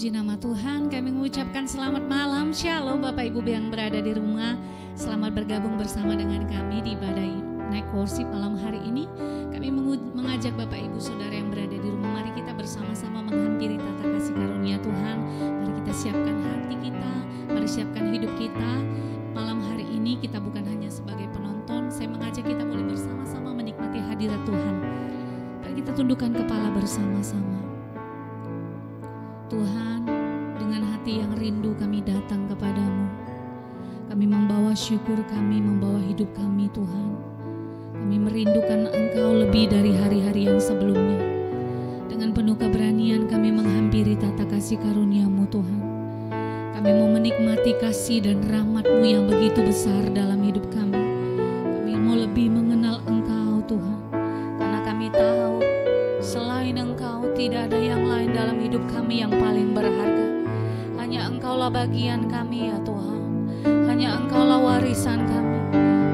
Puji nama Tuhan, kami mengucapkan selamat malam, Shalom Bapak Ibu yang berada di rumah. Selamat bergabung bersama dengan kami di ibadah naik worship malam hari ini. Kami mengajak Bapak Ibu Saudara yang berada di rumah, mari kita bersama-sama menghampiri tata kasih karunia Tuhan. Mari kita siapkan hati kita, mari siapkan hidup kita. Malam hari ini kita bukan hanya sebagai penonton, saya mengajak kita boleh bersama-sama menikmati hadirat Tuhan. Mari kita tundukkan kepala bersama-sama. Tuhan, dengan hati yang rindu kami datang kepadamu. Kami membawa syukur kami, membawa hidup kami Tuhan. Kami merindukan Engkau lebih dari hari-hari yang sebelumnya. Dengan penuh keberanian kami menghampiri tata kasih karunia-Mu Tuhan. Kami mau menikmati kasih dan rahmat-Mu yang begitu besar dalam hidup kami. Kami mau lebih mengenal Engkau Tuhan. Karena kami tahu selain Engkau tidak ada yang lain dalam hidup kami yang paling berharga. Hanya Engkaulah bagian kami ya Tuhan. Hanya Engkaulah warisan kami.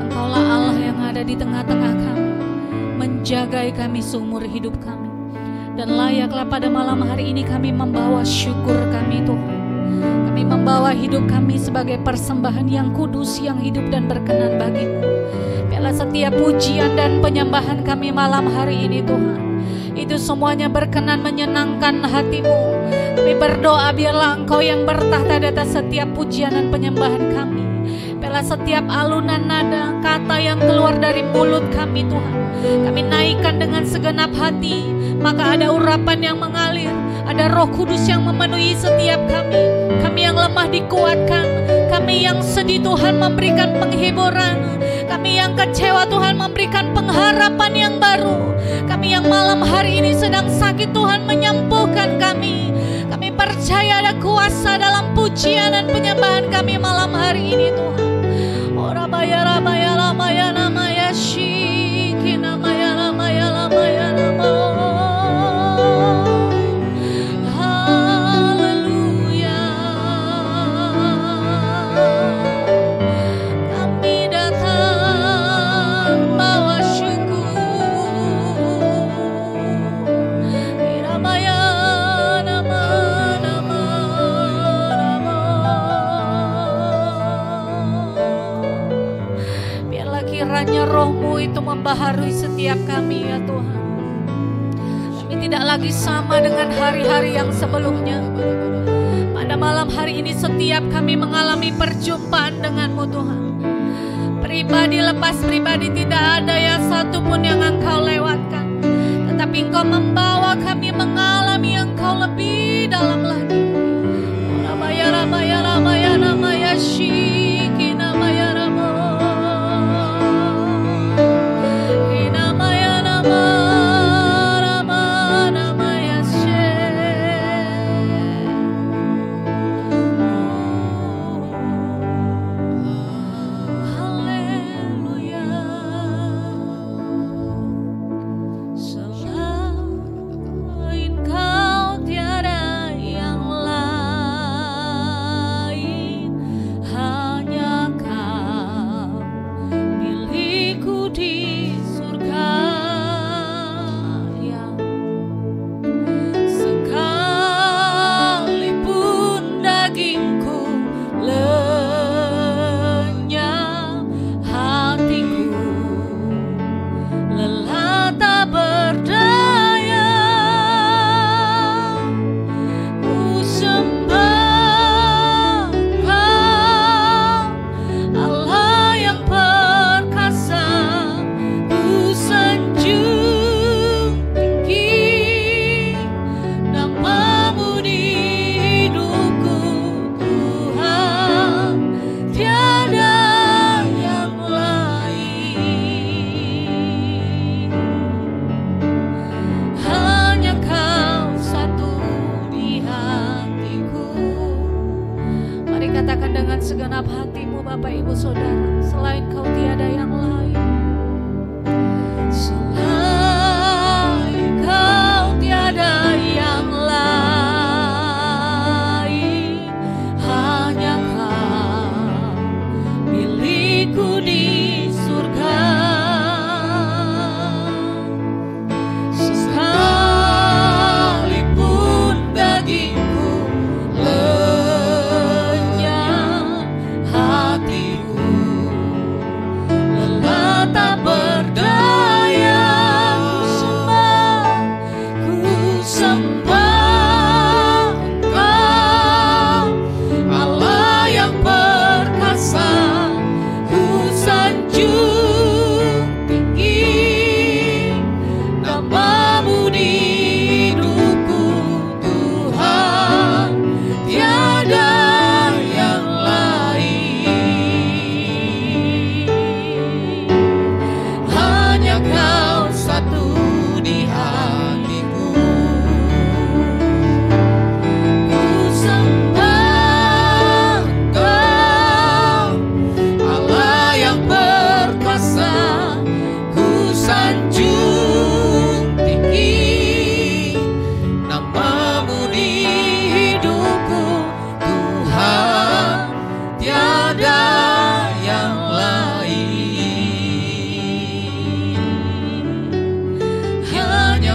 Engkaulah Allah yang ada di tengah-tengah kami, menjagai kami seumur hidup kami. Dan layaklah pada malam hari ini kami membawa syukur kami Tuhan. Kami membawa hidup kami sebagai persembahan yang kudus, yang hidup dan berkenan bagi-Mu. Biarlah setiap pujian dan penyembahan kami malam hari ini Tuhan, itu semuanya berkenan menyenangkan hati-Mu. Kami berdoa biarlah Engkau yang bertahta di atas setiap pujian dan penyembahan kami. Biarlah setiap alunan nada, kata yang keluar dari mulut kami Tuhan, kami naikkan dengan segenap hati. Maka ada urapan yang mengalir, ada Roh Kudus yang memenuhi setiap kami. Kami yang lemah dikuatkan, kami yang sedih Tuhan memberikan penghiburan, kami yang kecewa Tuhan memberikan pengharapan yang baru. Kami yang malam hari ini sedang sakit Tuhan menyembuhkan kami. Kami percaya ada kuasa dalam pujian dan penyembahan kami malam hari ini Tuhan. Orabaya rabaya lamaya namaya shiki namaya lamaya lamaya nama. Haleluya. Kami datang bawa syukur. Iramaya nama nama nama. Biarlah kiranya Roh-Mu itu membaharui setiap kami ya Tuhan. Kami tidak lagi sama dengan hari-hari yang sebelumnya. Pada malam hari ini setiap kami mengalami perjumpaan dengan-Mu Tuhan. Pribadi lepas pribadi tidak ada yang satu pun yang Engkau lewatkan. Tetapi Engkau membawa kami mengalami Engkau lebih dalam lagi. Rabaya rabaya rabaya namaya shiki namaya ramo. Namaya nama rama namaya she. Haleluya. Selalu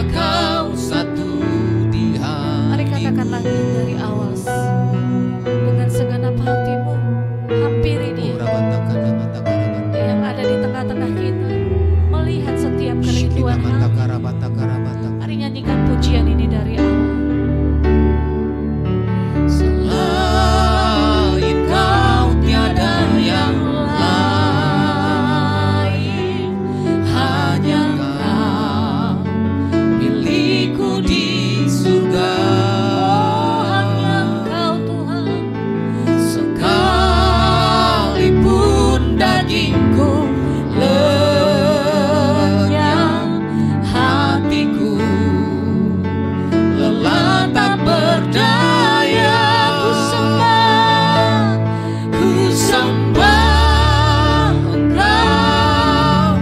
Kau satu di hatiku. Mari katakan lagi dari awal dengan segenap hatimu. Hampiri Dia yang ada di tengah-tengah kita, melihat setiap kerinduan hati. Mari nyanyikan pujian ini dari awal. Selain Kau tiada yang lain, hanya Kau milikku di surga. Hanya Engkau Tuhan, Sekalipun dagingku lenyap, hatiku lelah tak berdaya. Ku sembah Engkau,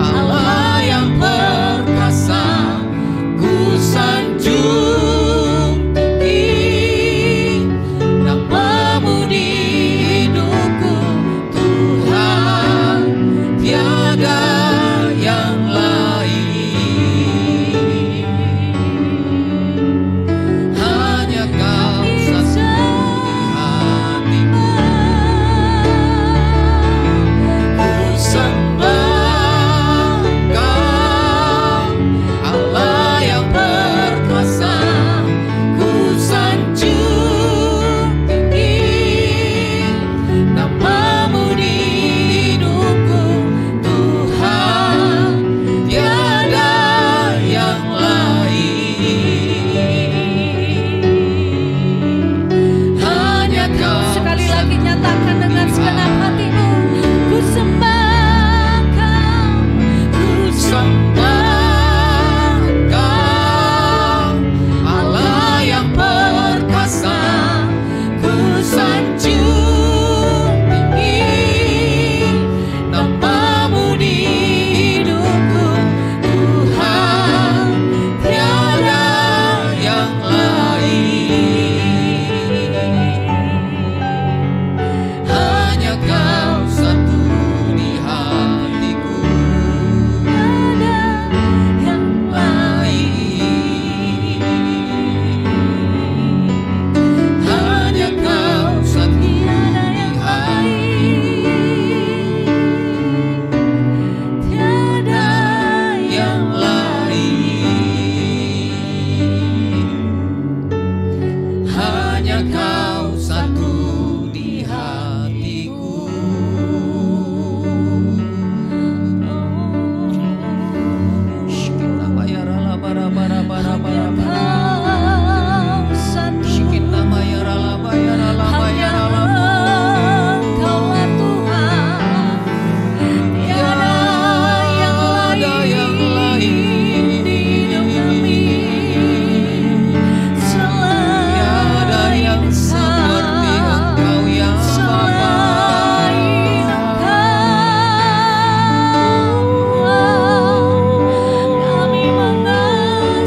Allah yang perkasa. Ku sanjung tinggi namamu di hidupku, Tuhan, tiada yang lain. Hanya Kau satu di hatiku. Ku sembah Engkau, Allah yang perkasa. Ku sanjung tinggi namamu di hidupku, Tuhan, tiada yang lain. Hanya Kau sekali lagi nyatakan dengan segenap hatimu. Ku sembah Engkau, Ku sembah Engkau, Allah yang perkasa. Ku sanjung tinggi namamu di hidupku, Tuhan, tiada yang lain. Hanya Kau satu di hatiku, tiada yang lain. Hanya Kau satu di hatiku, tiada yang lain. Hanya Kau satu di hatiku. Shikita mayara la bara bara bara bara bara. Kau satu. Shikita mayara la bayara la bayara la. Engkaulah Tuhan, tiada yang lain di hidup kami. Tiada yang seperti Engkau ya Bapa. Selain Engkau, kami mengasihi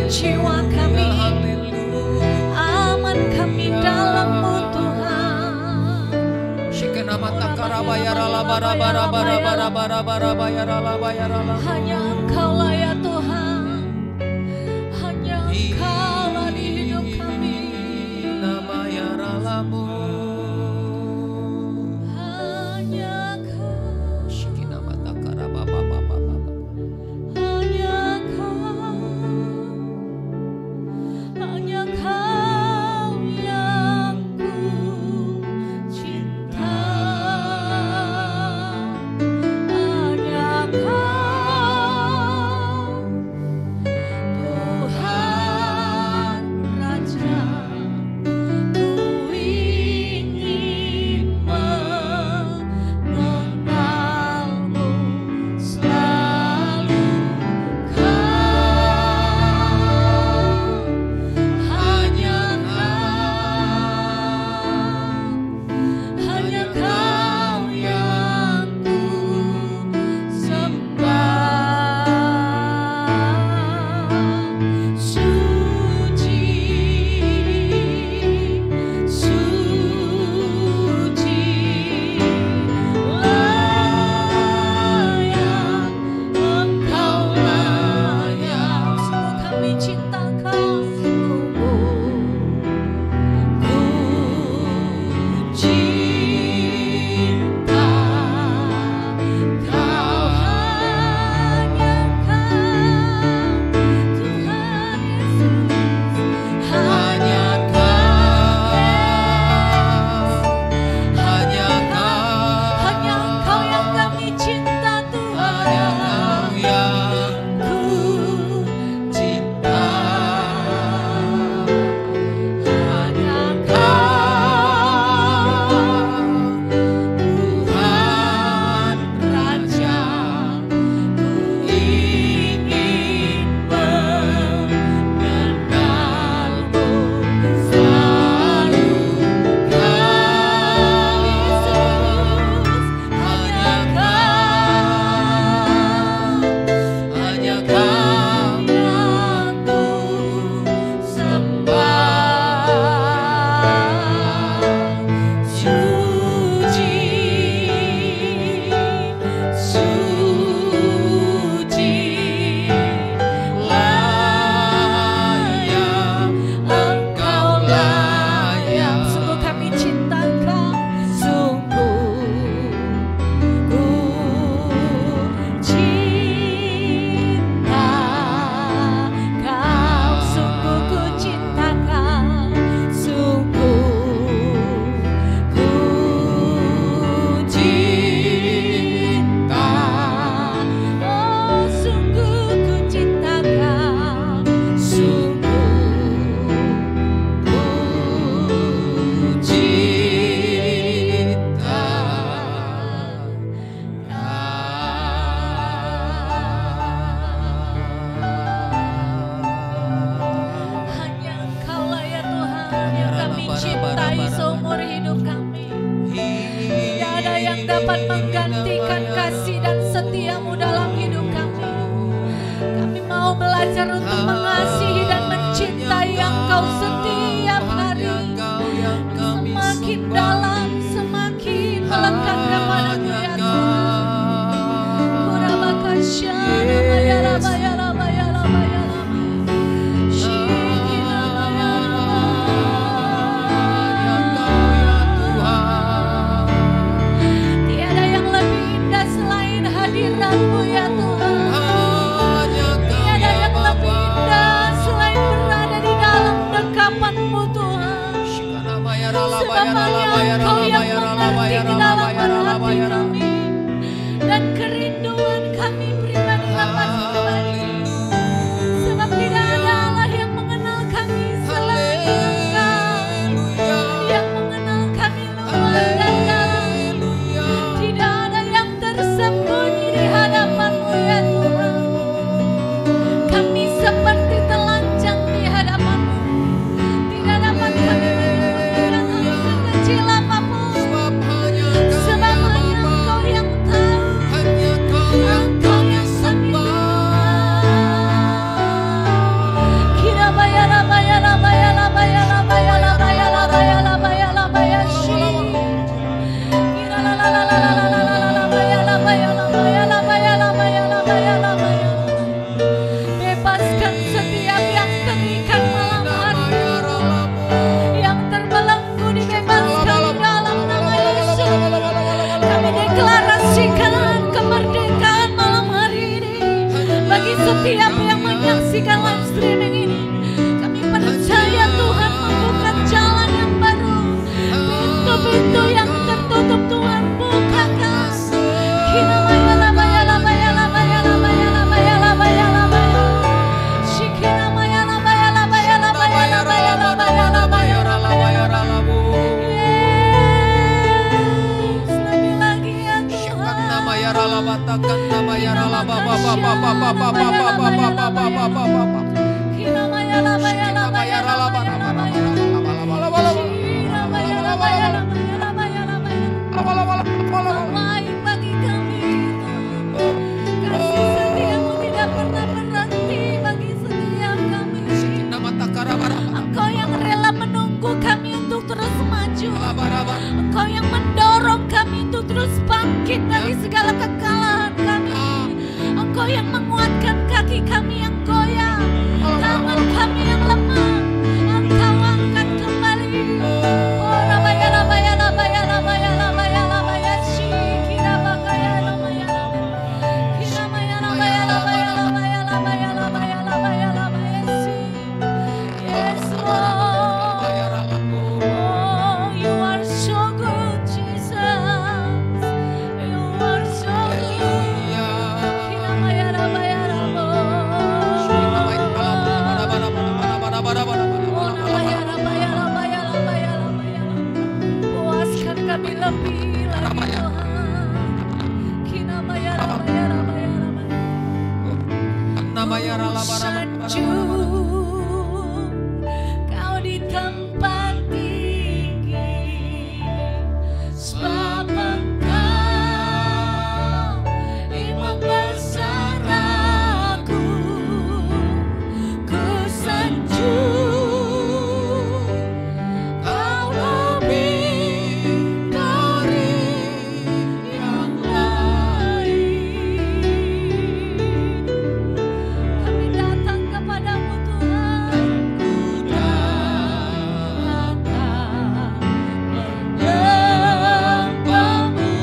Jiwa kami, aman kami dalam-Mu Tuhan. Hanya Engkau-lah ya Tuhan, hanya Engkau-lah di hidup kami. Hanya Kau, hanya Kau yang ku cinta. Hanya Kau, Tuhan Raja, ku ingin mengenal-Mu selalu. Hanya Kau yang ku sembah. Suci, suci, layak, Engkau layak. Sungguh kami cinta Kau, ku cinta Kau, hanya Kau, Tuhan Yesus, hanya Kau, hanya Engkau yang kami cinta Tuhan, ku cinta. Hanya Kau, Tuhan Raja, ku ingin mengenal-Mu selalu. Kau Yesus, hanya Kau yang ku sembah. Suci, suci, layak, Engkau layak. Sungguh kami cinta Kau, sungguh ku cinta Kau, sungguh ku cinta Kau, sungguh ku cinta. Oh, sungguh ku cinta Kau, sungguh ku cinta Hanya Engkau-lah ya Tuhan yang kami cintai seumur hidup kami. Tidak ada yang dapat menggantikan kasih dan setia-Mu dalam hidup kami. Kami mau belajar untuk mengasihi dan mencintai Engkau setiap hari. Semakin dalam, semakin melekat kepada-Mu ya Tuhan. Kurabakasyana bayara bayara bayara bayara. Shikina bayara. Tiada yang lebih indah selain hadirat-Mu ya Tuhan. Tiada yang lebih indah selain berada di dalam dekapan-Mu Tuhan. Sebab hanya Engkau yang mengerti kedalaman hati kami dan kerinduan kami pribadi lepas pribadi. Sebab tidak ada Allah yang mengenal kami selain Engkau, yang mengenal kami luar dan dalam. Tidak ada yang tersembunyi di hadapan-Mu ya Tuhan. Kami seperti telanjang di hadapan-Mu. Baik bagi kami Tuhan. Kasih setiamu tidak pernah berhenti bagi setiap kami. Engkau yang rela menunggu kami untuk terus maju. Engkau yang mendorong kami untuk terus bangkit dari segala kekalahan kami. Engkau yang menguatkan kaki kami yang goyah, tangan kami yang lemah. Engkau angkat kembali. Oh rabaya rabaya rabaya rabaya rabaya rabaya shikira bakaya rabaya rabaya rabaya rabaya rabaya rabaya rabaya rabaya rabaya shi. Yes Lord. Oh you are so good Jesus. You are so good. Kirabaya rabaya rabo. Oh rabaya rabaya rabaya rabaya rabaya. Puaskan kami lebih lagi Tuhan. Kirabaya rabaya rabaya rabaya. Sanjung kau di tempat tinggi, sebab Engkau imam besar aku. Ku sanjung kau lebih dari yang lain. Kami datang kepadamu Tuhan. Menyembahmu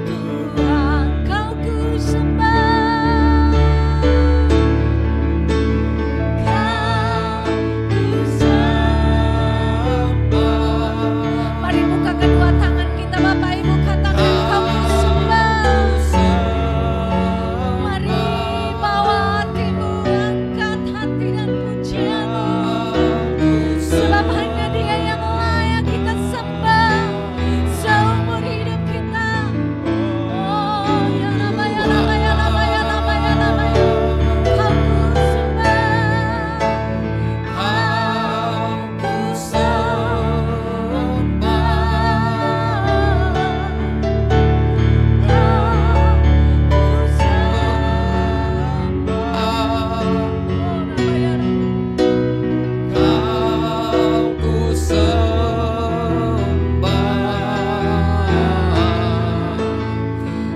Tuhan, kau ku sembah. Kau ku sembah. Mari buka kedua tangan kita Bapak Ibu, katakan kau ku sembah. Mari bawa hatimu, angkat hati dan pujianmu. Sebab hanya Dia yang layak kita sembah seumur hidup kita. Oh ya rabaya rabaya rabaya rabaya rabaya. Kau ku sembah. Kau ku sembah.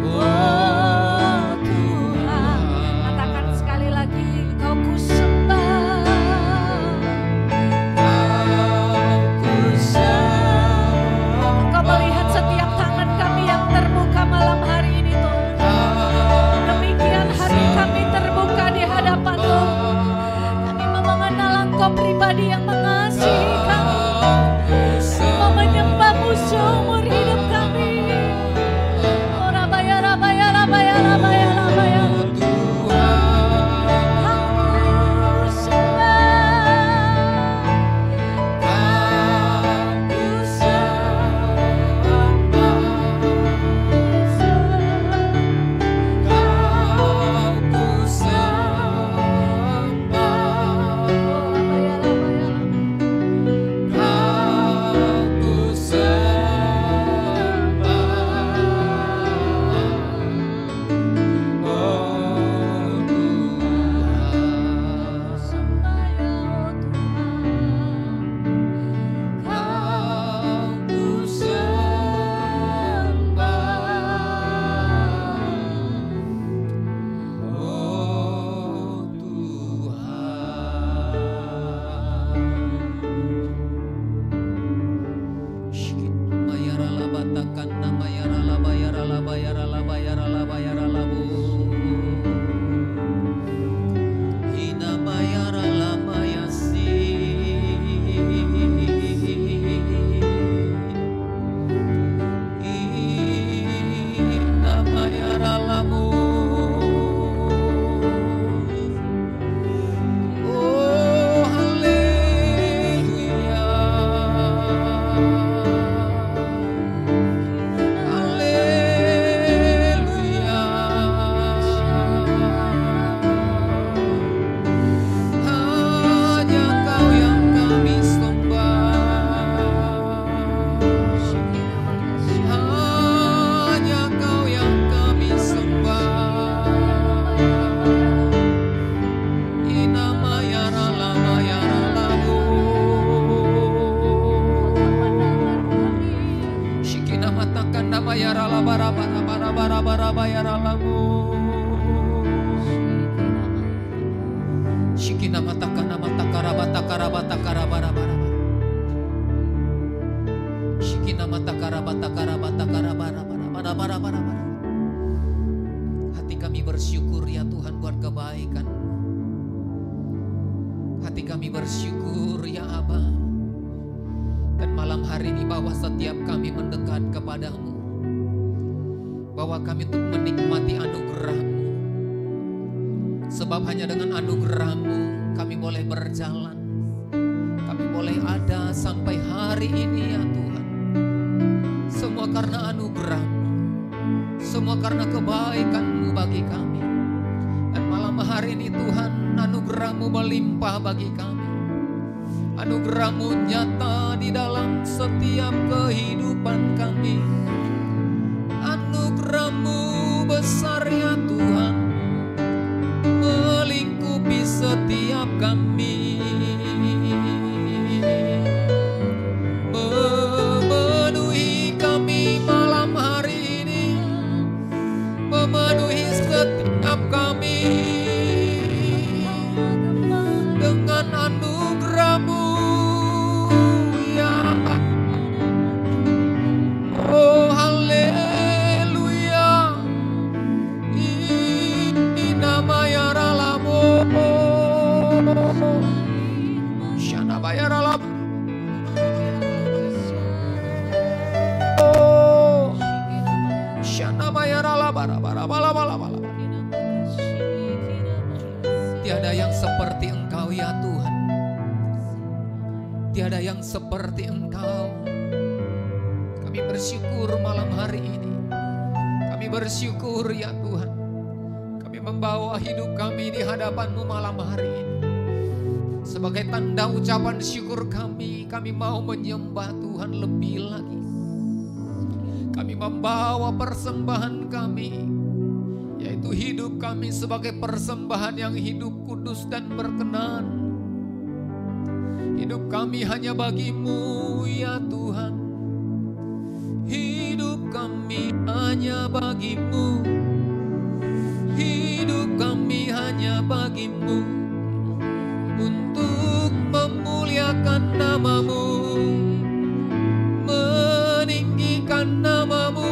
Oh Tuhan, katakan sekali lagi, kau ku sembah. Engkau melihat setiap tangan kami yang terbuka malam hari ini Tuhan. Demikian hati kami terbuka di hadapan-Mu. Kami mau mengenal Engkau pribadi yang mengasihi kami. Mau menyembah-Mu seumur hidup kami. Oh rabaya rabaya rabaya rabaya rabaya. Kau sembah. Kau sembah. Shikina matakana matakarabata karabata karabarabara. Shikina matakarabata karabata karabarabara. Hati kami bersyukur ya Tuhan buat kebaikan. Hati kami bersyukur ya Aba. Dan malam hari ini bahwa setiap kami mendekat kepadamu, bahwa kami untuk menikmati anugerah-Mu. Sebab hanya dengan anugerah-Mu kami boleh berjalan, kami boleh ada sampai hari ini ya Tuhan. Semua karena anugerah-Mu, semua karena kebaikan-Mu bagi kami. Dan malam hari ini Tuhan, anugerah-Mu melimpah bagi kami. Anugerah-Mu nyata di dalam setiap kehidupan kami. Anugerah-Mu besar ya Tuhan, melingkupi setiap kami, memenuhi kami malam hari ini, memenuhi setiap kami dengan anugerah-Mu ya. Oh haleluya, ini nama ya ralamu, shana bayar ralam, oh shana bayar ralam, bala. Tiada yang seperti Engkau ya Tuhan, tiada yang seperti Engkau. Kami bersyukur malam hari ini, kami bersyukur ya Tuhan. Kami membawa hidup kami di hadapan-Mu malam hari ini. Sebagai tanda ucapan syukur kami mau menyembah Tuhan lebih lagi. Kami membawa persembahan kami, yaitu hidup kami sebagai persembahan yang hidup, kudus dan berkenan. Hidup kami hanya bagi-Mu ya Tuhan. Hidup kami hanya bagi-Mu. Hidup kami hanya bagi-Mu, untuk memuliakan nama-Mu, meninggikan nama-Mu,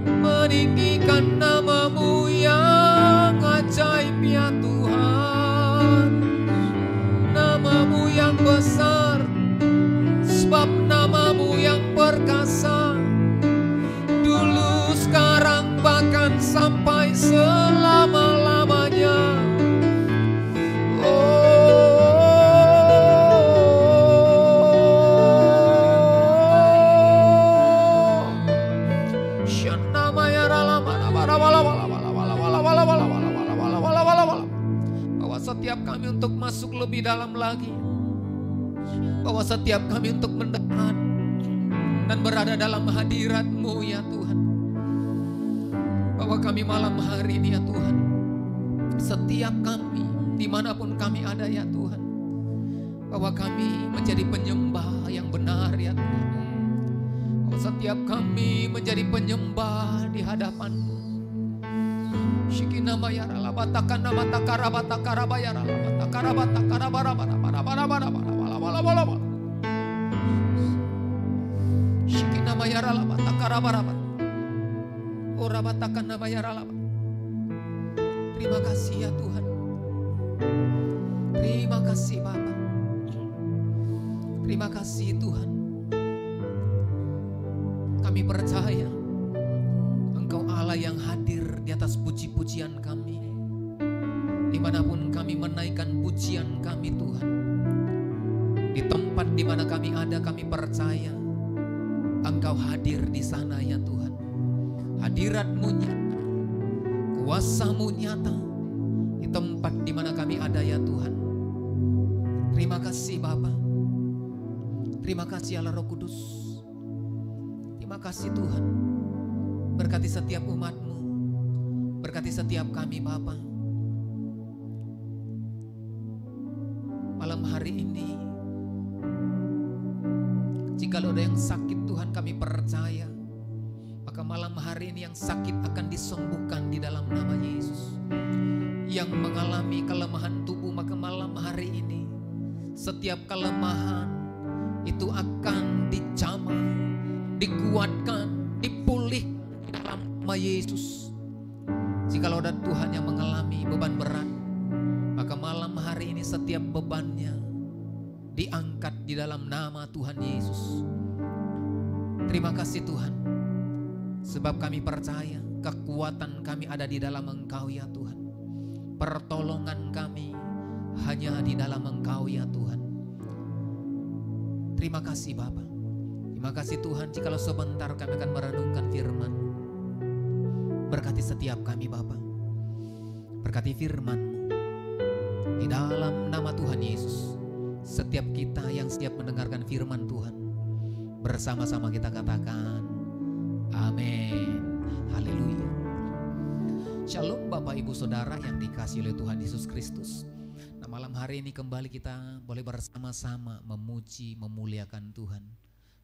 meninggikan nama-Mu yang ajaib ya Tuhan. Nama-Mu yang besar, sebab nama-Mu yang perkasa, dulu, sekarang, bahkan sampai selama-lamanya. Bahwa setiap kami untuk masuk lebih dalam lagi, bahwa setiap kami untuk mendekat dan berada dalam hadirat-Mu ya Tuhan. Bahwa kami malam hari ini ya Tuhan, setiap kami dimanapun kami ada ya Tuhan, bahwa kami menjadi penyembah yang benar ya Tuhan. Bahwa setiap kami menjadi penyembah di hadapan-Mu. Shikina mayara labatakan nama takarabata karabayara labatakarabata karabarabara. Shikina mayara labatakarabarabara. Orabatakan nama ya ralaba. Terima kasih ya Tuhan. Terima kasih Bapa. Terima kasih Tuhan. Kami percaya Engkau Allah yang hadir di atas puji-pujian kami. Dimanapun kami menaikkan pujian kami Tuhan, di tempat dimana kami ada, kami percaya Engkau hadir di sana ya Tuhan. Hadirat-Mu nyata, kuasa-Mu nyata di tempat di mana kami ada ya Tuhan. Terima kasih Bapa. Terima kasih Allah Roh Kudus. Terima kasih Tuhan. Berkati setiap umat-Mu, berkati setiap kami Bapa. Malam hari ini, jika ada yang sakit Tuhan, kami percaya Maka malam hari ini yang sakit akan disembuhkan di dalam nama Yesus. Yang mengalami kelemahan tubuh, maka malam hari ini setiap kelemahan itu akan dijamah, dikuatkan, dipulihkan di dalam nama Yesus. Jikalau ada Tuhan yang mengalami beban berat, maka malam hari ini setiap bebannya diangkat di dalam nama Tuhan Yesus. Terima kasih Tuhan, sebab kami percaya kekuatan kami ada di dalam Engkau ya Tuhan. Pertolongan kami hanya di dalam Engkau ya Tuhan. Terima kasih Bapa. Terima kasih Tuhan, jikalau sebentar kami akan merenungkan firman. Berkati setiap kami Bapa. Berkati firman-Mu di dalam nama Tuhan Yesus. Setiap kita yang siap mendengarkan firman Tuhan, bersama-sama kita katakan amin. Haleluya. Shalom Bapak Ibu Saudara yang dikasihi oleh Tuhan Yesus Kristus. Nah, malam hari ini kembali kita boleh bersama-sama memuji, memuliakan Tuhan.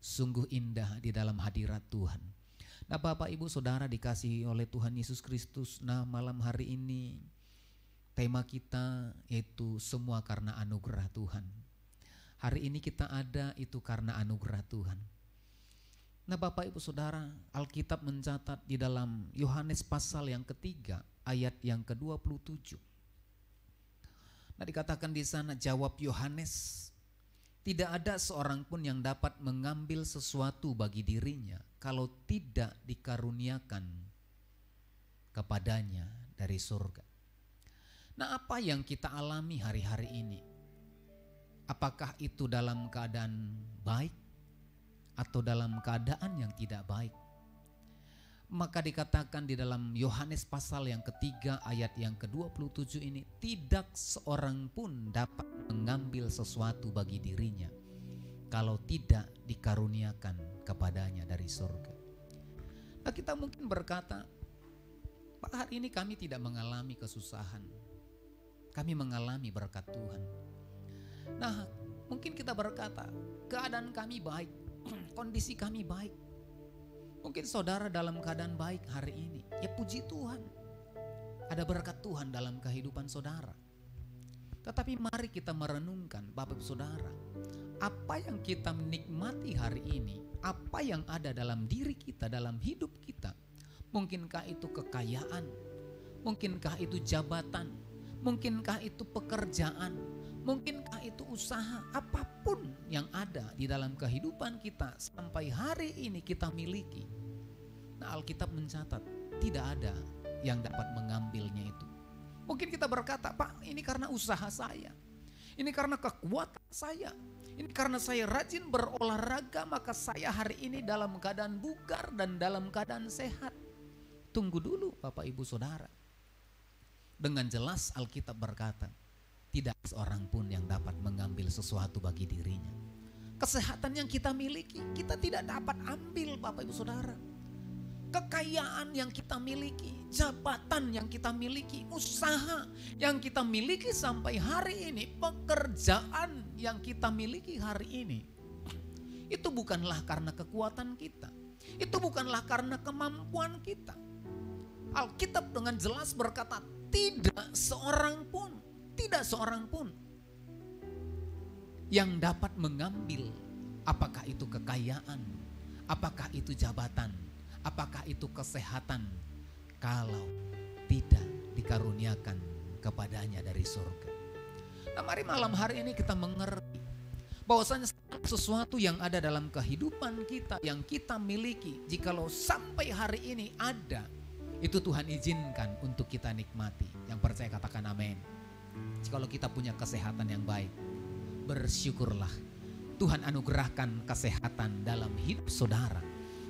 Sungguh indah di dalam hadirat Tuhan. Nah Bapak Ibu Saudara dikasihi oleh Tuhan Yesus Kristus. Nah malam hari ini tema kita yaitu semua karena anugerah Tuhan. Hari ini kita ada itu karena anugerah Tuhan. Nah Bapak Ibu Saudara, Alkitab mencatat di dalam Yohanes pasal yang ketiga ayat yang ke-27. Nah dikatakan di sana, jawab Yohanes, tidak ada seorang pun yang dapat mengambil sesuatu bagi dirinya kalau tidak dikaruniakan kepadanya dari surga. Nah apa yang kita alami hari-hari ini? Apakah itu dalam keadaan baik atau dalam keadaan yang tidak baik? Maka dikatakan di dalam Yohanes pasal yang ketiga ayat yang ke-27 ini, tidak seorang pun dapat mengambil sesuatu bagi dirinya kalau tidak dikaruniakan kepadanya dari surga. Nah kita mungkin berkata, Pak hari ini kami tidak mengalami kesusahan, kami mengalami berkat Tuhan. Nah mungkin kita berkata, keadaan kami baik, kondisi kami baik. Mungkin saudara dalam keadaan baik hari ini, ya puji Tuhan, ada berkat Tuhan dalam kehidupan saudara. Tetapi mari kita merenungkan Bapak Saudara, apa yang kita menikmati hari ini, apa yang ada dalam diri kita, dalam hidup kita. Mungkinkah itu kekayaan, mungkinkah itu jabatan, mungkinkah itu pekerjaan, mungkinkah itu usaha, apapun yang ada di dalam kehidupan kita sampai hari ini kita miliki. Nah Alkitab mencatat tidak ada yang dapat mengambilnya itu. Mungkin kita berkata, Pak ini karena usaha saya, ini karena kekuatan saya, ini karena saya rajin berolahraga maka saya hari ini dalam keadaan bugar dan dalam keadaan sehat. Tunggu dulu Bapak Ibu Saudara. Dengan jelas Alkitab berkata, tidak seorang pun yang dapat mengambil sesuatu bagi dirinya. Kesehatan yang kita miliki, kita tidak dapat ambil Bapak Ibu Saudara. Kekayaan yang kita miliki, jabatan yang kita miliki, usaha yang kita miliki sampai hari ini, pekerjaan yang kita miliki hari ini, itu bukanlah karena kekuatan kita, itu bukanlah karena kemampuan kita. Alkitab dengan jelas berkata, tidak seorang pun yang dapat mengambil, apakah itu kekayaan, apakah itu jabatan, apakah itu kesehatan, kalau tidak dikaruniakan kepadanya dari surga. Nah mari malam hari ini kita mengerti bahwasanya sesuatu yang ada dalam kehidupan kita, yang kita miliki, jikalau sampai hari ini ada, itu Tuhan izinkan untuk kita nikmati. Yang percaya katakan amin. Jikalau kita punya kesehatan yang baik, bersyukurlah. Tuhan anugerahkan kesehatan dalam hidup saudara.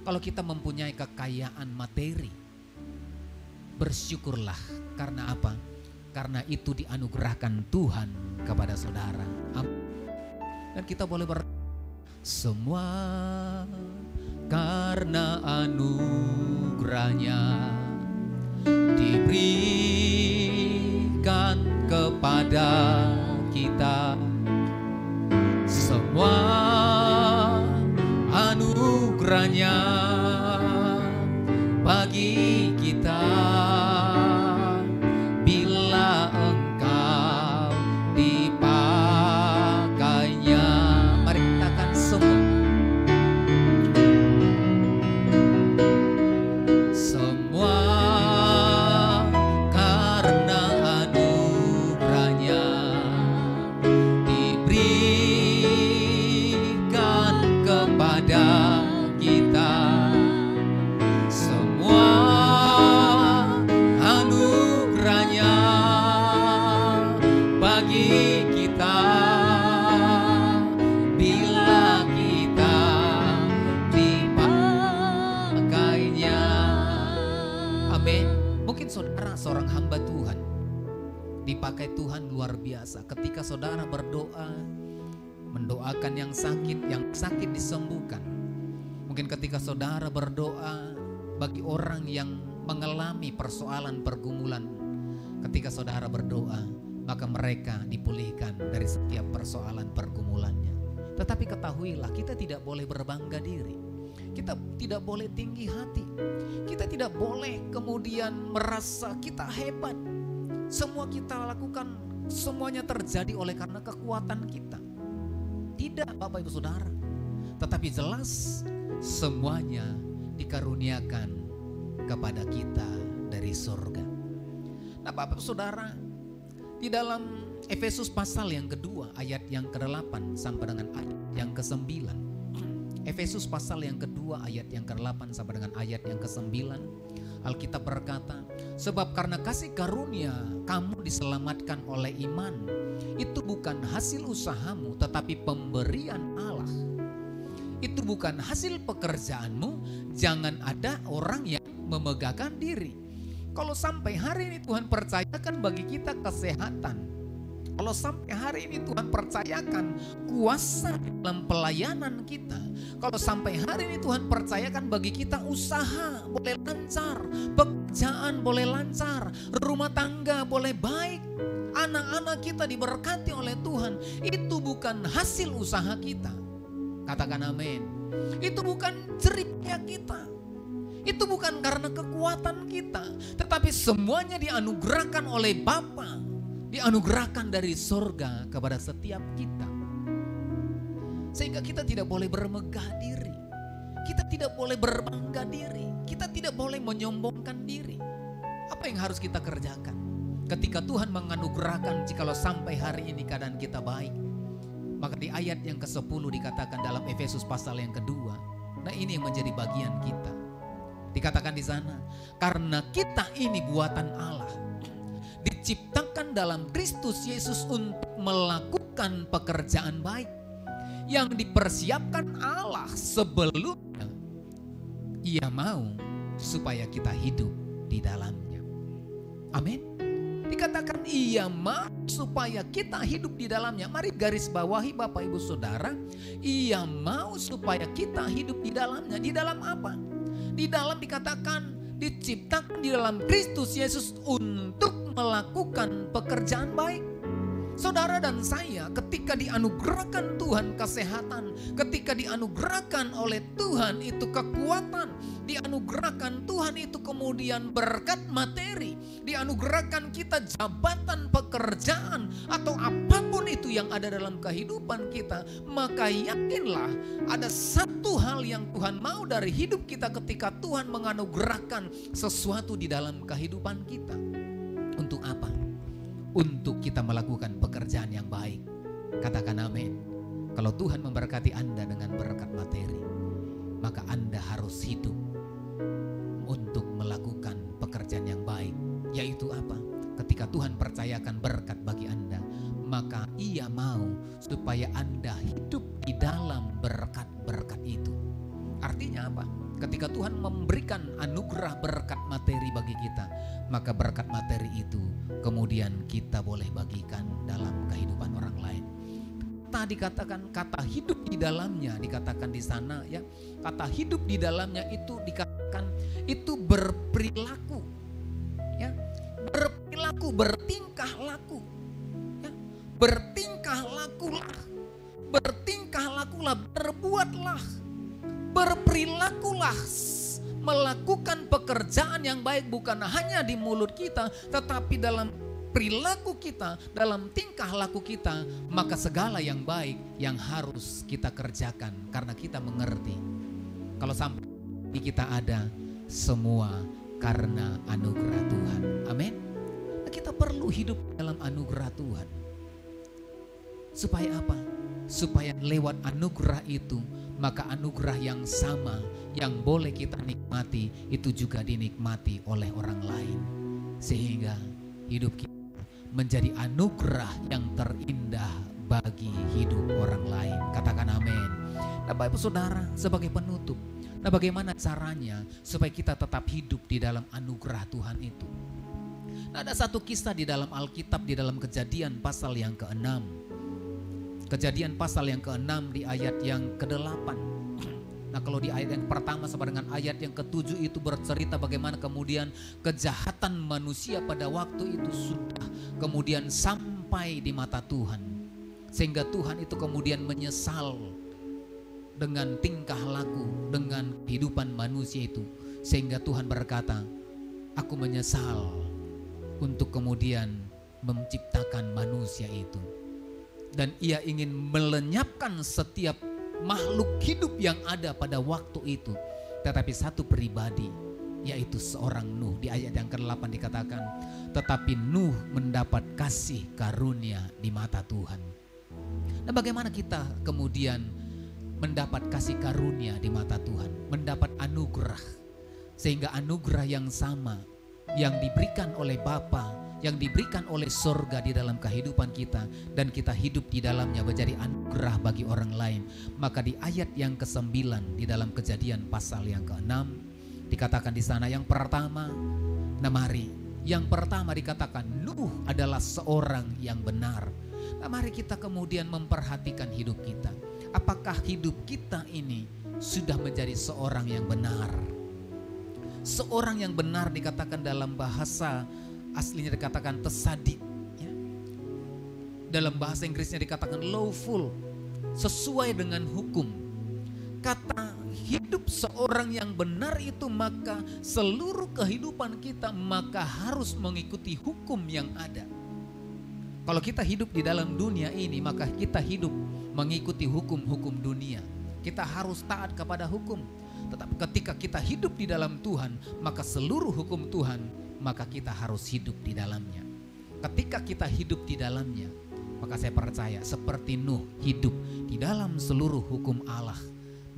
Kalau kita mempunyai kekayaan materi, bersyukurlah. Karena apa? Karena itu dianugerahkan Tuhan kepada saudara. Amin. Dan kita boleh semua karena anugerahnya diberikan kepada kita. Semua anugerahnya biasa ketika saudara berdoa, mendoakan yang sakit disembuhkan. Mungkin ketika saudara berdoa bagi orang yang mengalami persoalan pergumulan, ketika saudara berdoa, maka mereka dipulihkan dari setiap persoalan pergumulannya. Tetapi ketahuilah, kita tidak boleh berbangga diri. Kita tidak boleh tinggi hati. Kita tidak boleh kemudian merasa kita hebat. Semua kita lakukan, semuanya terjadi oleh karena kekuatan kita. Tidak, Bapak Ibu Saudara. Tetapi jelas semuanya dikaruniakan kepada kita dari surga. Nah, Bapak Ibu Saudara, di dalam Efesus pasal yang kedua ayat yang ke-8 sampai dengan ayat yang ke-9. Efesus pasal yang kedua ayat yang ke-8 sampai dengan ayat yang ke-9. Alkitab berkata, sebab karena kasih karunia kamu diselamatkan oleh iman. Itu bukan hasil usahamu, tetapi pemberian Allah. Itu bukan hasil pekerjaanmu. Jangan ada orang yang memegahkan diri. Kalau sampai hari ini Tuhan percayakan bagi kita kesehatan, kalau sampai hari ini Tuhan percayakan kuasa dalam pelayanan kita, kalau sampai hari ini Tuhan percayakan bagi kita usaha boleh lancar, pekerjaan boleh lancar, rumah tangga boleh baik, anak-anak kita diberkati oleh Tuhan, itu bukan hasil usaha kita. Katakan amin. Itu bukan jeripnya kita. Itu bukan karena kekuatan kita, tetapi semuanya dianugerahkan oleh Bapa, dianugerahkan dari surga kepada setiap kita. Sehingga kita tidak boleh bermegah diri, kita tidak boleh berbangga diri, kita tidak boleh menyombongkan diri. Apa yang harus kita kerjakan ketika Tuhan menganugerahkan jikalau sampai hari ini keadaan kita baik? Maka di ayat yang ke-10 dikatakan dalam Efesus pasal yang kedua. Nah, ini yang menjadi bagian kita. Dikatakan di sana, karena kita ini buatan Allah, diciptakan dalam Kristus Yesus untuk melakukan pekerjaan baik yang dipersiapkan Allah sebelumnya Ia mau supaya kita hidup di dalamnya. Amin. Dikatakan Ia mau supaya kita hidup di dalamnya. Mari garis bawahi Bapak Ibu Saudara, Ia mau supaya kita hidup di dalamnya. Di dalam apa? Di dalam dikatakan diciptakan di dalam Kristus Yesus untuk melakukan pekerjaan baik. Saudara dan saya ketika dianugerahkan Tuhan kesehatan, ketika dianugerahkan oleh Tuhan itu kekuatan, dianugerahkan Tuhan itu kemudian berkat materi, dianugerahkan kita jabatan pekerjaan atau apapun itu yang ada dalam kehidupan kita, maka yakinlah ada satu hal yang Tuhan mau dari hidup kita ketika Tuhan menganugerahkan sesuatu di dalam kehidupan kita. Untuk apa? Untuk kita melakukan pekerjaan yang baik. Katakan amin. Kalau Tuhan memberkati Anda dengan berkat materi, maka Anda harus hidup untuk melakukan pekerjaan yang baik. Yaitu apa? Ketika Tuhan percayakan berkat bagi Anda, maka Ia mau supaya Anda hidup di dalam berkat-berkat itu. Artinya apa? Ketika Tuhan memberikan anugerah berkat materi bagi kita, maka berkat materi itu kemudian kita boleh bagikan dalam kehidupan orang lain. Tadi dikatakan kata hidup di dalamnya, dikatakan di sana ya, kata hidup di dalamnya itu dikatakan itu berperilaku, ya, berperilaku, bertingkah laku, ya, bertingkah lakulah, berbuatlah, berperilakulah, melakukan pekerjaan yang baik bukan hanya di mulut kita, tetapi dalam perilaku kita, dalam tingkah laku kita, maka segala yang baik yang harus kita kerjakan karena kita mengerti kalau sampai kita ada semua karena anugerah Tuhan. Amin. Kita perlu hidup dalam anugerah Tuhan. Supaya apa? Supaya lewat anugerah itu, maka anugerah yang sama yang boleh kita nikmati itu juga dinikmati oleh orang lain. Sehingga hidup kita menjadi anugerah yang terindah bagi hidup orang lain. Katakan amin. Nah, Bapak Ibu Saudara, sebagai penutup, nah bagaimana caranya supaya kita tetap hidup di dalam anugerah Tuhan itu? Ada satu kisah di dalam Alkitab, di dalam Kejadian pasal yang ke-6. Kejadian pasal yang ke-6 di ayat yang ke-8. Nah, kalau di ayat yang pertama sampai dengan ayat yang ke-7 itu bercerita bagaimana kemudian kejahatan manusia pada waktu itu sudah kemudian sampai di mata Tuhan. Sehingga Tuhan itu kemudian menyesal dengan tingkah laku, dengan kehidupan manusia itu. Sehingga Tuhan berkata, aku menyesal untuk kemudian menciptakan manusia itu. Dan ia ingin melenyapkan setiap makhluk hidup yang ada pada waktu itu. Tetapi satu pribadi, yaitu seorang Nuh. Di ayat yang ke-8 dikatakan, tetapi Nuh mendapat kasih karunia di mata Tuhan. Nah, bagaimana kita kemudian mendapat kasih karunia di mata Tuhan, mendapat anugerah, sehingga anugerah yang sama yang diberikan oleh Bapa, yang diberikan oleh sorga di dalam kehidupan kita, dan kita hidup di dalamnya menjadi anugerah bagi orang lain. Maka di ayat yang ke-9 di dalam Kejadian pasal yang ke-6 dikatakan di sana yang pertama, nah mari, yang pertama dikatakan Nuh adalah seorang yang benar. Nah, mari kita kemudian memperhatikan hidup kita. Apakah hidup kita ini sudah menjadi seorang yang benar? Seorang yang benar dikatakan dalam bahasa aslinya dikatakan tesadid, ya. Dalam bahasa Inggrisnya dikatakan lawful, sesuai dengan hukum. Kata hidup seorang yang benar itu maka seluruh kehidupan kita maka harus mengikuti hukum yang ada. Kalau kita hidup di dalam dunia ini maka kita hidup mengikuti hukum-hukum dunia. Kita harus taat kepada hukum. Tetapi ketika kita hidup di dalam Tuhan maka seluruh hukum Tuhan maka kita harus hidup di dalamnya. Ketika kita hidup di dalamnya, maka saya percaya seperti Nuh hidup di dalam seluruh hukum Allah,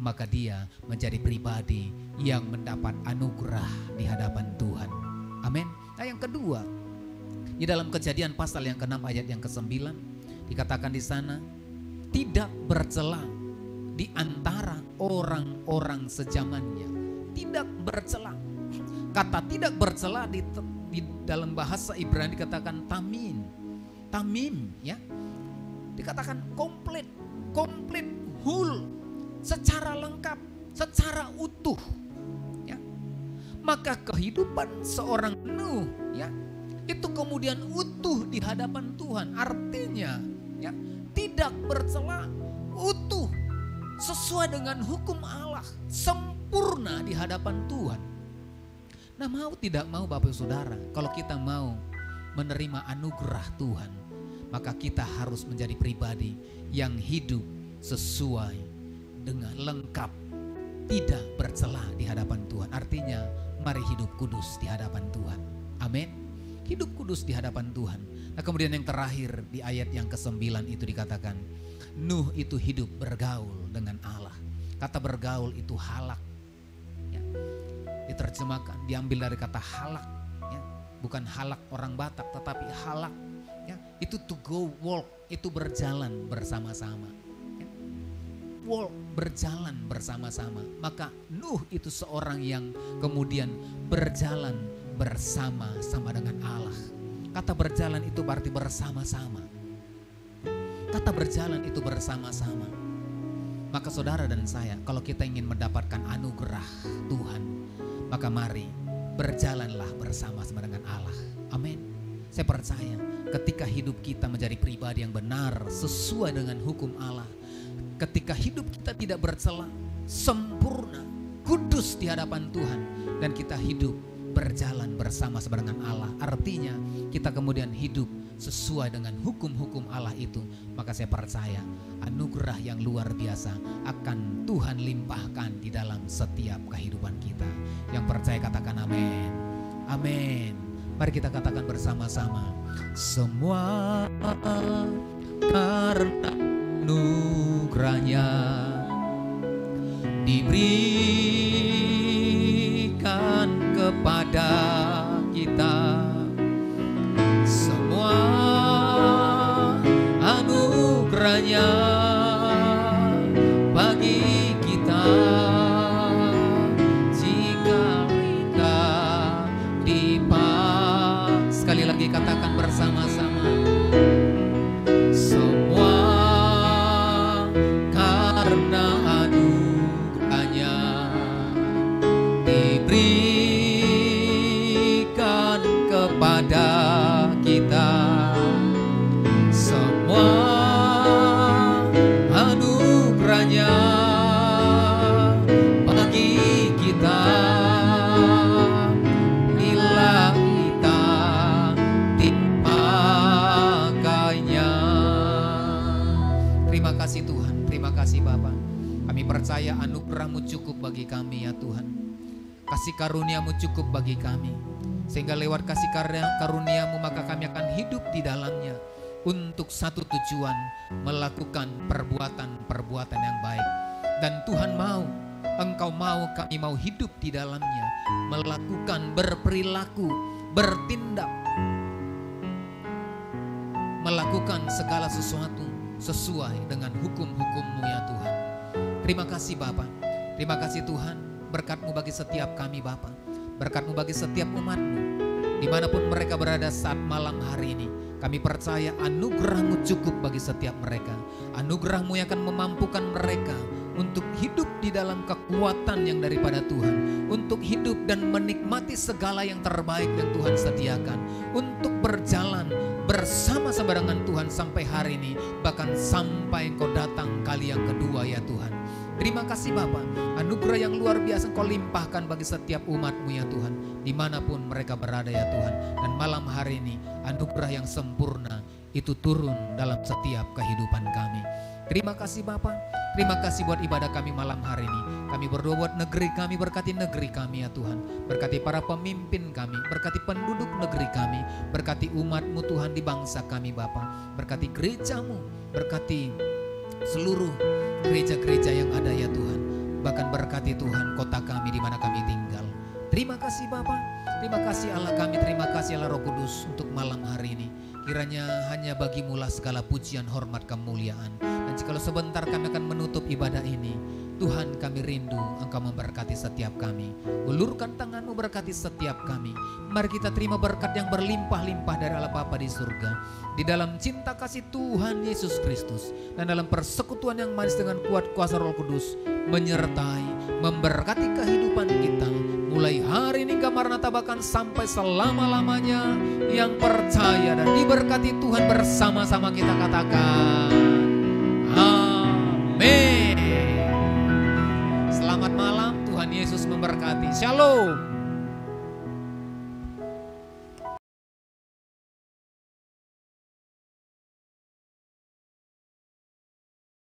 maka dia menjadi pribadi yang mendapat anugerah di hadapan Tuhan. Amin. Nah, yang kedua, di dalam Kejadian pasal yang ke-6 ayat yang ke-9 dikatakan di sana, tidak bercela di antara orang-orang sejamannya. Tidak bercela. Kata tidak bercela di dalam bahasa Ibrani dikatakan tamim. Tamim, ya. Dikatakan komplit, whole, secara lengkap, secara utuh, ya. Maka kehidupan seorang Nuh, ya, itu kemudian utuh di hadapan Tuhan. Artinya, ya, tidak bercela, utuh, sesuai dengan hukum Allah, sempurna di hadapan Tuhan. Nah, mau tidak mau Bapak Saudara, kalau kita mau menerima anugerah Tuhan, maka kita harus menjadi pribadi yang hidup sesuai dengan lengkap, tidak bercela di hadapan Tuhan. Artinya, mari hidup kudus di hadapan Tuhan. Amin. Hidup kudus di hadapan Tuhan. Nah, kemudian yang terakhir di ayat yang ke-9 itu dikatakan, Nuh itu hidup bergaul dengan Allah. Kata bergaul itu halak. Diterjemahkan, diambil dari kata halak, ya. Bukan halak orang Batak, tetapi halak, ya. Itu to go, walk, itu berjalan bersama-sama, ya. Walk, berjalan bersama-sama. Maka Nuh itu seorang yang kemudian berjalan bersama-sama dengan Allah. Kata berjalan itu berarti bersama-sama. Kata berjalan itu bersama-sama. Maka saudara dan saya, kalau kita ingin mendapatkan anugerah Tuhan, maka mari berjalanlah bersama-sama dengan Allah. Amin. Saya percaya ketika hidup kita menjadi pribadi yang benar sesuai dengan hukum Allah, ketika hidup kita tidak bercela, sempurna, kudus di hadapan Tuhan, dan kita hidup berjalan bersama-sama dengan Allah, artinya kita kemudian hidup sesuai dengan hukum-hukum Allah itu, maka saya percaya anugerah yang luar biasa akan Tuhan limpahkan di dalam setiap kehidupan kita. Yang percaya katakan amin. Amin. Mari kita katakan bersama-sama, semua karena anugerahnya diberikan kepada kita. Semua anugerahnya bagi kita, jika kita dipanggil. Sekali Bapa. Kami percaya anugerah-Mu cukup bagi kami ya Tuhan. Kasih karunia-Mu cukup bagi kami. Sehingga lewat kasih karunia-Mu maka kami akan hidup di dalamnya. Untuk satu tujuan, melakukan perbuatan-perbuatan yang baik. Dan Tuhan mau, Engkau mau, kami mau hidup di dalamnya. Melakukan, berperilaku, bertindak. Melakukan segala sesuatu sesuai dengan hukum-hukum-Mu ya Tuhan. Terima kasih Bapa. Terima kasih Tuhan. Berkat-Mu bagi setiap kami Bapa. Berkat-Mu bagi setiap umat-Mu. Dimanapun mereka berada saat malam hari ini. Kami percaya anugerah-Mu cukup bagi setiap mereka. Anugerah-Mu yang akan memampukan mereka untuk hidup di dalam kekuatan yang daripada Tuhan. Untuk hidup dan menikmati segala yang terbaik yang Tuhan sediakan. Untuk berjalan bersama-sama dengan Tuhan sampai hari ini. Bahkan sampai Engkau datang kali yang kedua ya Tuhan. Terima kasih Bapa, anugerah yang luar biasa Engkau limpahkan bagi setiap umat-Mu ya Tuhan, dimanapun mereka berada ya Tuhan. Dan malam hari ini anugerah yang sempurna itu turun dalam setiap kehidupan kami. Terima kasih Bapa, terima kasih buat ibadah kami malam hari ini. Kami berdoa buat negeri kami, berkati negeri kami ya Tuhan. Berkati para pemimpin kami, berkati penduduk negeri kami, berkati umat-Mu Tuhan di bangsa kami Bapa. Berkati gereja-Mu, berkati seluruh gereja-gereja yang ada ya Tuhan. Bahkan berkati Tuhan kota kami di mana kami tinggal. Terima kasih Bapa, terima kasih Allah kami, terima kasih Allah Roh Kudus untuk malam hari ini. Kiranya hanya bagi-Mu lah segala pujian, hormat, kemuliaan. Dan jikalau sebentar kami akan menutup ibadah ini, Tuhan kami rindu Engkau memberkati setiap kami. Ulurkan tangan-Mu berkati setiap kami. Mari kita terima berkat yang berlimpah-limpah dari Allah Bapa di surga. Di dalam cinta kasih Tuhan Yesus Kristus. Dan dalam persekutuan yang manis dengan kuat kuasa Roh Kudus. Menyertai, memberkati kehidupan kita. Mulai hari ini hingga Maranatha bahkan sampai selama-lamanya. Yang percaya dan diberkati Tuhan bersama-sama kita katakan. Amin. Selamat malam, Tuhan Yesus memberkati. Shalom.